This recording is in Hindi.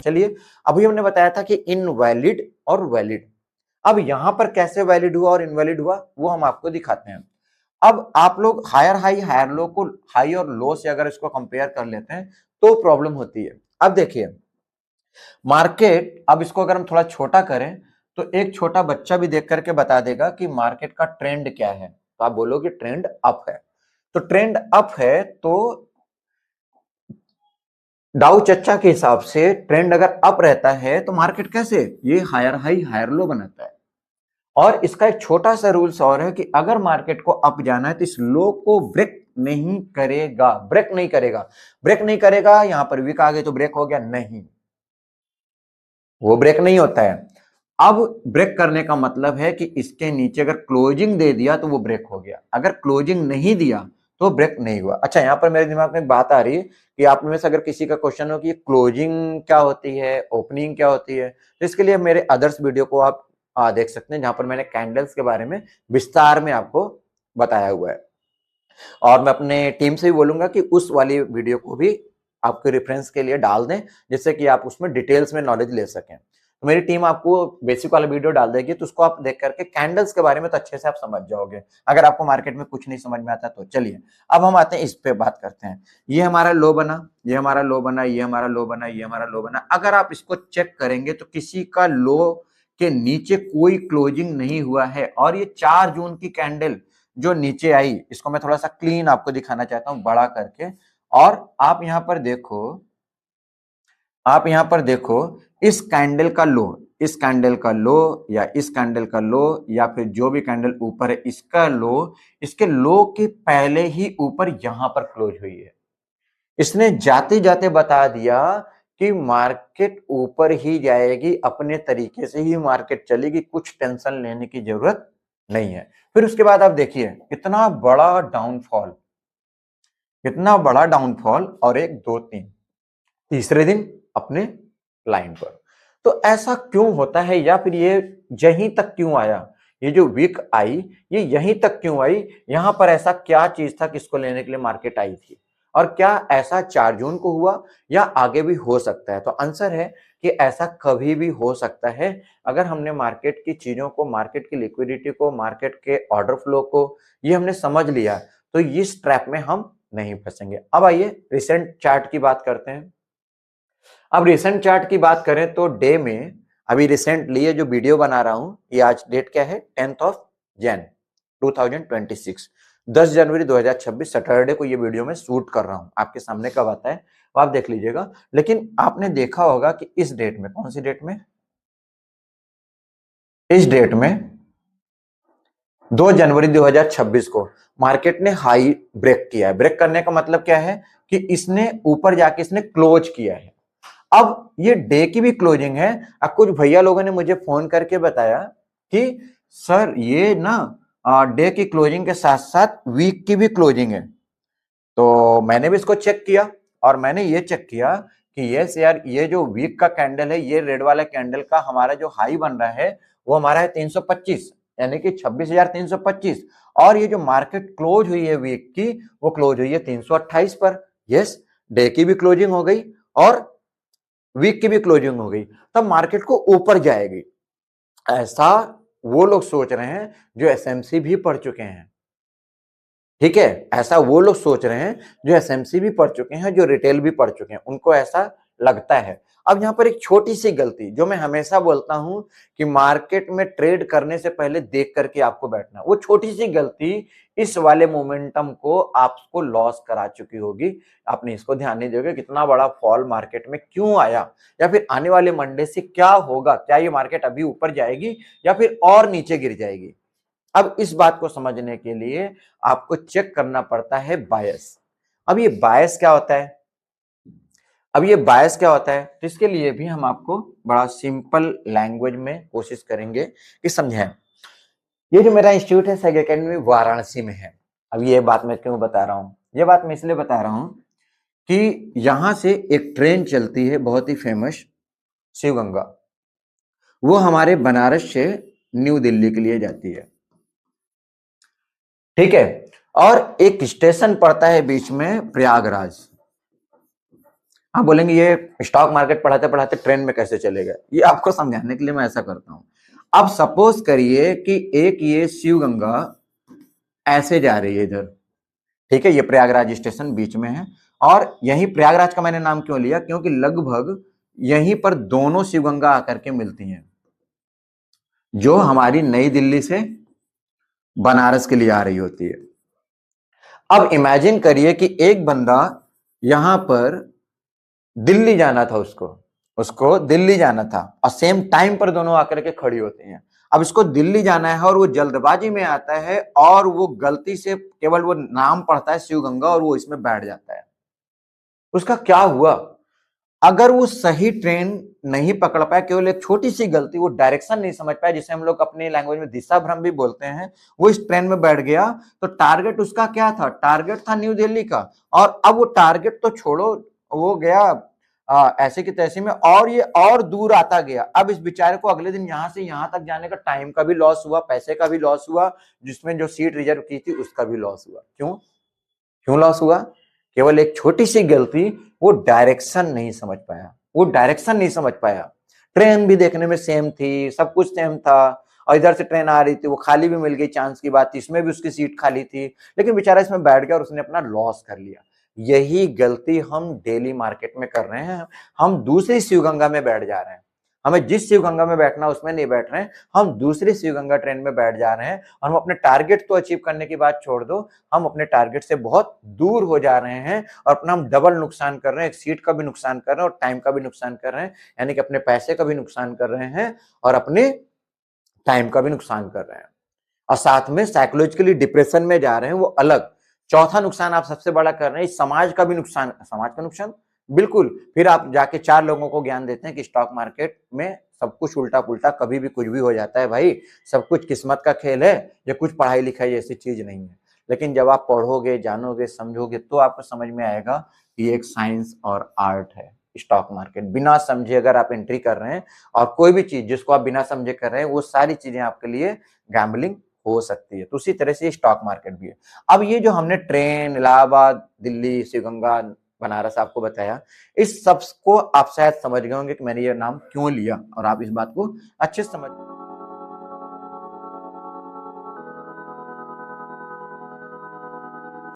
चलिए, अभी हमने बताया था कि इनवैलिड और वैलिड। अब यहां पर कैसे वैलिड हुआ और इनवैलिड हुआ वो हम आपको दिखाते हैं। अब आप लोग हायर हाई हायर लो को हाई और लो से अगर इसको कंपेयर कर लेते हैं तो प्रॉब्लम होती है। अब देखिए मार्केट, अब इसको अगर हम थोड़ा छोटा करें तो एक छोटा बच्चा भी देख करके बता देगा कि मार्केट का ट्रेंड क्या है। तो आप बोलोगे ट्रेंड अप है, तो ट्रेंड अप है तो डाउ चच्चा के हिसाब से ट्रेंड अगर अप रहता है तो मार्केट कैसे ये हायर हाई हायर लो बनाता है। और इसका एक छोटा सा रूल्स और है कि अगर मार्केट को अप जाना है तो इस लो को ब्रेक नहीं करेगा, ब्रेक नहीं करेगा, ब्रेक नहीं करेगा। यहां पर वीक आ गए तो ब्रेक हो गया, नहीं, वो ब्रेक नहीं होता है। अब ब्रेक करने का मतलब है कि इसके नीचे अगर क्लोजिंग दे दिया तो वो ब्रेक हो गया, अगर क्लोजिंग नहीं दिया तो ब्रेक नहीं हुआ। अच्छा, यहां पर मेरे दिमाग में एक बात आ रही है कि आप में से अगर किसी का क्वेश्चन हो कि क्लोजिंग क्या होती है, ओपनिंग क्या होती है, तो इसके लिए मेरे अदर्स वीडियो को आप देख सकते हैं, जहां पर मैंने कैंडल्स के बारे में विस्तार में आपको बताया हुआ है। और मैं अपने टीम से भी बोलूंगा कि उस वाली वीडियो को भी आपके रेफरेंस के लिए डाल दें, जिससे कि आप उसमें डिटेल्स में नॉलेज ले सकें। तो मेरी टीम आपको बेसिक वाला वीडियो डाल देगी, तो उसको आप देख करके कैंडल्स के बारे में तो अच्छे से आप समझ जाओगे, अगर आपको मार्केट में कुछ नहीं समझ में आता तो। चलिए अब हम आते हैं इस पे बात करते हैं। ये हमारा लो बना, ये हमारा लो बना, ये हमारा लो बना, ये हमारा लो बना। अगर आप इसको चेक करेंगे तो किसी का लो के नीचे कोई क्लोजिंग नहीं हुआ है। और ये 4 जून की कैंडल जो नीचे आई, इसको मैं थोड़ा सा क्लीन आपको दिखाना चाहता हूं बड़ा करके। और आप यहां पर देखो, आप यहां पर देखो, इस कैंडल का लो, इस कैंडल का लो, या इस कैंडल का लो, या फिर जो भी कैंडल ऊपर है इसका लो, इसके लो के पहले ही ऊपर यहां पर क्लोज हुई है। इसने जाते जाते बता दिया कि मार्केट ऊपर ही जाएगी, अपने तरीके से ही मार्केट चलेगी, कुछ टेंशन लेने की जरूरत नहीं है। फिर उसके बाद आप देखिए कितना बड़ा डाउनफॉल, कितना बड़ा डाउनफॉल, और 1 2 3 तीसरे दिन अपने लाइन पर। तो ऐसा क्यों होता है, या फिर ये यहीं तक क्यों आया, ये जो वीक आई ये यहीं तक क्यों आई, यहां पर ऐसा क्या चीज था किसको लेने के लिए मार्केट आई थी, और क्या ऐसा 4 जून को हुआ या आगे भी हो सकता है। तो आंसर है कि ऐसा कभी भी हो सकता है। अगर हमने मार्केट की चीजों को, मार्केट की लिक्विडिटी को, मार्केट के ऑर्डर फ्लो को ये हमने समझ लिया तो इस ट्रैप में हम नहीं फंसेंगे। अब आइए रिसेंट चार्ट की बात करते हैं। अब रिसेंट चार्ट की बात करें तो डे में अभी रिसेंटली ये जो वीडियो बना रहा हूं, ये आज डेट क्या है, 10th of Jain 2026, 10 January 2026 Saturday को ये वीडियो में शूट कर रहा हूं। आपके सामने कब आता है वो आप देख लीजिएगा। लेकिन आपने देखा होगा कि इस डेट में, कौन सी डेट में, इस डेट में 2 जनवरी 2026 को मार्केट ने हाई ब्रेक किया है। ब्रेक करने का मतलब क्या है कि इसने ऊपर जाके इसने क्लोज किया है। अब ये डे की भी क्लोजिंग है। अब कुछ भैया लोगों ने मुझे फोन करके बताया कि सर ये ना डे की क्लोजिंग के साथ साथ वीक की भी क्लोजिंग है। तो मैंने भी इसको चेक किया और मैंने ये चेक किया कि यस यार, ये जो वीक का कैंडल है, ये रेड वाला कैंडल का हमारा जो हाई बन रहा है वो हमारा है 325, यानी कि 26,325। और ये जो मार्केट क्लोज हुई है वीक की, वो क्लोज हुई है 328 पर। यस, डे की भी क्लोजिंग हो गई और वीक की भी क्लोजिंग हो गई, तब मार्केट को ऊपर जाएगी। ऐसा वो लोग सोच रहे हैं जो एसएमसी भी पढ़ चुके हैं। ठीक है, ऐसा वो लोग सोच रहे हैं जो एसएमसी भी पढ़ चुके हैं, जो रिटेल भी पढ़ चुके हैं, उनको ऐसा लगता है। अब यहां पर एक छोटी सी गलती जो मैं हमेशा बोलता हूं कि मार्केट में ट्रेड करने से पहले देख करके आपको बैठना, वो छोटी सी गलती इस वाले मोमेंटम को आपको लॉस करा चुकी होगी। आपने इसको ध्यान नहीं दोगे, कितना बड़ा फॉल मार्केट में क्यों आया, या फिर आने वाले मंडे से क्या होगा, क्या ये मार्केट अभी ऊपर जाएगी या फिर और नीचे गिर जाएगी। अब इस बात को समझने के लिए आपको चेक करना पड़ता है बायस। अब ये बायस क्या होता है, अब ये बायस क्या होता है, तो इसके लिए भी हम आपको बड़ा सिंपल लैंग्वेज में कोशिश करेंगे कि समझें। ये जो मेरा इंस्टीट्यूट है सैग एकेडमी वाराणसी में है। अब ये बात मैं क्यों बता रहा हूं, ये बात मैं इसलिए बता रहा हूं कि यहां से एक ट्रेन चलती है बहुत ही फेमस, शिवगंगा। वो हमारे बनारस से न्यू दिल्ली के लिए जाती है। ठीक है, और एक स्टेशन पड़ता है बीच में, प्रयागराज। आप बोलेंगे ये स्टॉक मार्केट पढ़ाते पढ़ाते ट्रेंड में कैसे चलेगा, ये आपको समझाने के लिए मैं ऐसा करता हूं। अब सपोज करिए कि एक ये शिव गंगा ऐसे जा रही है इधर, ठीक है, ये प्रयागराज स्टेशन बीच में है, और यही प्रयागराज का मैंने नाम क्यों लिया, क्योंकि लगभग यहीं पर दोनों शिव गंगा आकर के मिलती हैं, जो हमारी नई दिल्ली से बनारस के लिए आ रही होती है। अब इमेजिन करिए कि एक बंदा यहां पर दिल्ली जाना था, उसको उसको दिल्ली जाना था, और सेम टाइम पर दोनों आकर के खड़ी होती हैं। अब इसको दिल्ली जाना है और वो जल्दबाजी में आता है, और वो गलती से केवल वो नाम पढ़ता है शिव गंगा और वो इसमें बैठ जाता है। उसका क्या हुआ? अगर वो सही ट्रेन नहीं पकड़ पाया, केवल एक छोटी सी गलती, वो डायरेक्शन नहीं समझ पाया, जिसे हम लोग अपनी लैंग्वेज में दिशा भ्रम भी बोलते हैं, वो इस ट्रेन में बैठ गया, तो टारगेट उसका क्या था? टारगेट था न्यू दिल्ली का, और अब वो टारगेट तो छोड़ो, वो गया ऐसे की तैसे में, और ये और दूर आता गया। अब इस बेचारे को अगले दिन यहां से यहां तक जाने का टाइम का भी लॉस हुआ, पैसे का भी लॉस हुआ, जिसमें जो सीट रिजर्व की थी उसका भी लॉस हुआ। क्यों क्यों लॉस हुआ? केवल एक छोटी सी गलती, वो डायरेक्शन नहीं समझ पाया, वो डायरेक्शन नहीं समझ पाया। ट्रेन भी देखने में सेम थी, सब कुछ सेम था, और इधर से ट्रेन आ रही थी, वो खाली भी मिल गई, चांस की बात थी, इसमें भी उसकी सीट खाली थी, लेकिन बेचारा इसमें बैठ गया और उसने अपना लॉस कर लिया। यही गलती हम डेली मार्केट में कर रहे हैं। हम दूसरी शिवगंगा में बैठ जा रहे हैं, हमें जिस शिवगंगा में बैठना उसमें नहीं बैठ रहे हैं, हम दूसरी शिवगंगा ट्रेन में बैठ जा रहे हैं, और हम अपने टारगेट तो अचीव करने की बात छोड़ दो, हम अपने टारगेट से बहुत दूर हो जा रहे हैं, और अपना हम डबल नुकसान कर रहे हैं, एक सीट का भी नुकसान कर रहे हैं और टाइम का भी नुकसान कर रहे हैं, यानी कि अपने पैसे का भी नुकसान कर रहे हैं और अपने टाइम का भी नुकसान कर रहे हैं, और साथ में साइकोलॉजिकली डिप्रेशन में जा रहे हैं, वो अलग। चौथा नुकसान आप सबसे बड़ा कर रहे हैं, समाज का भी नुकसान। समाज का नुकसान बिल्कुल, फिर आप जाके 4 लोगों को ज्ञान देते हैं कि स्टॉक मार्केट में सब कुछ उल्टा पुल्टा, कभी भी कुछ भी हो जाता है भाई, सब कुछ किस्मत का खेल है, ये कुछ पढ़ाई लिखाई ऐसी चीज नहीं है। लेकिन जब आप पढ़ोगे, जानोगे, समझोगे, तो आपको समझ में आएगा कि एक साइंस और आर्ट है स्टॉक मार्केट। बिना समझे अगर आप एंट्री कर रहे हैं, और कोई भी चीज जिसको आप बिना समझे कर रहे हैं, वो सारी चीजें आपके लिए गैम्बलिंग हो सकती है। तो उसी तरह से स्टॉक मार्केट भी है। अब ये जो हमने ट्रेन, इलाहाबाद, दिल्ली, शिवगंगा, बनारस आपको बताया, इस सब को आप शायद समझ गए होंगे कि मैंने ये नाम क्यों लिया, और आप इस बात को अच्छे से समझ